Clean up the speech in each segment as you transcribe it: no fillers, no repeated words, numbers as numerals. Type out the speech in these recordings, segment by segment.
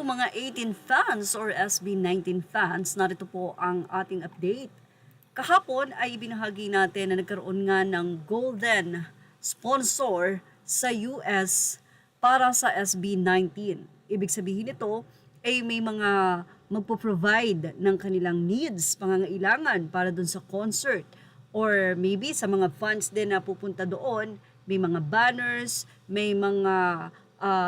Hello mga 18 fans or SB19 fans, narito po ang ating update. Kahapon ay ibinahagi natin na nagkaroon nga ng golden sponsor sa US para sa SB19. Ibig sabihin nito ay may mga magpo-provide ng kanilang needs, pangangailangan para dun sa concert or maybe sa mga fans din na pupunta doon, may mga banners, may mga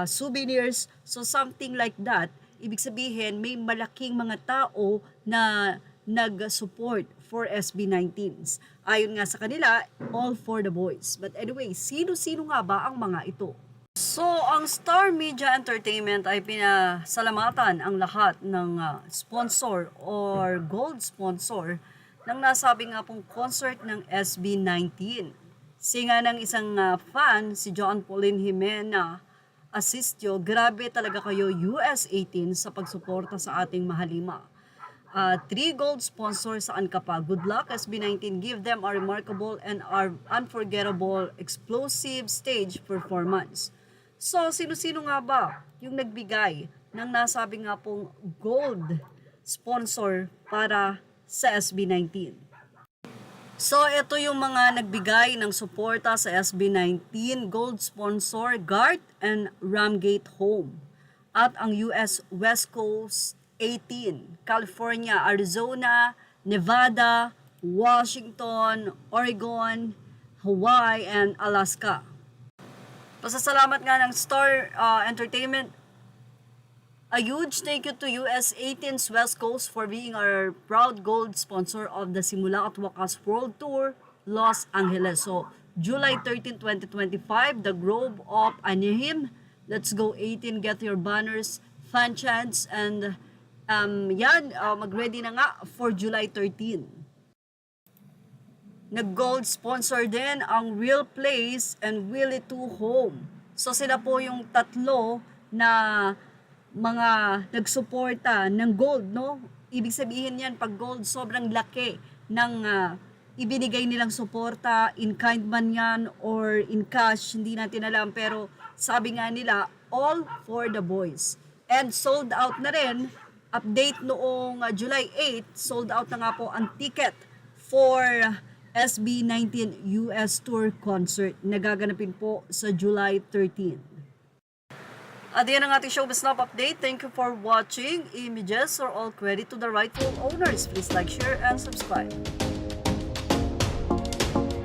souvenirs, so something like that. Ibig sabihin, may malaking mga tao na nag-support for SB19s. Ayon nga sa kanila, all for the boys. But anyway, sino-sino nga ba ang mga ito? So, ang Star Media Entertainment ay pinasalamatan ang lahat ng sponsor or gold sponsor ng nasabi nga pong concert ng SB19. Singa ng isang fan, si John Pauline Jimena Asistio, grabe talaga kayo US 18 sa pagsuporta sa ating mahalima. 3 gold sponsors saan ka pa. Good luck SB19, give them a remarkable and unforgettable explosive stage performance. So, sino-sino nga ba yung nagbigay ng nasabi nga pong gold sponsor para sa SB19? So, ito yung mga nagbigay ng suporta sa SB19 gold sponsor, Garth and Ramgate Home. At ang US West Coast 18, California, Arizona, Nevada, Washington, Oregon, Hawaii, and Alaska. Pasasalamat nga ng Star Entertainment. A huge thank you to US 18's West Coast for being our proud gold sponsor of the Simula at Wakas World Tour, Los Angeles. So, July 13, 2025, the Grove of Anaheim. Let's go 18, get your banners, fan chants, and mag-ready na nga for July 13. Nag-gold sponsor din ang Real Place and Willie 2 Home. So, sila po yung tatlo na mga nagsuporta ng gold, no? Ibig sabihin yan, pag gold, sobrang laki ng ibinigay nilang suporta, in kind man yan or in cash, hindi natin alam. Pero sabi nga nila, all for the boys. And sold out na rin, update noong July 8, sold out na nga po ang ticket for SB19 US Tour Concert na gaganapin po sa July 13. At yan ang ating showbiz snap update. Thank you for watching. Images are all credit to the rightful owners. Please like, share, and subscribe.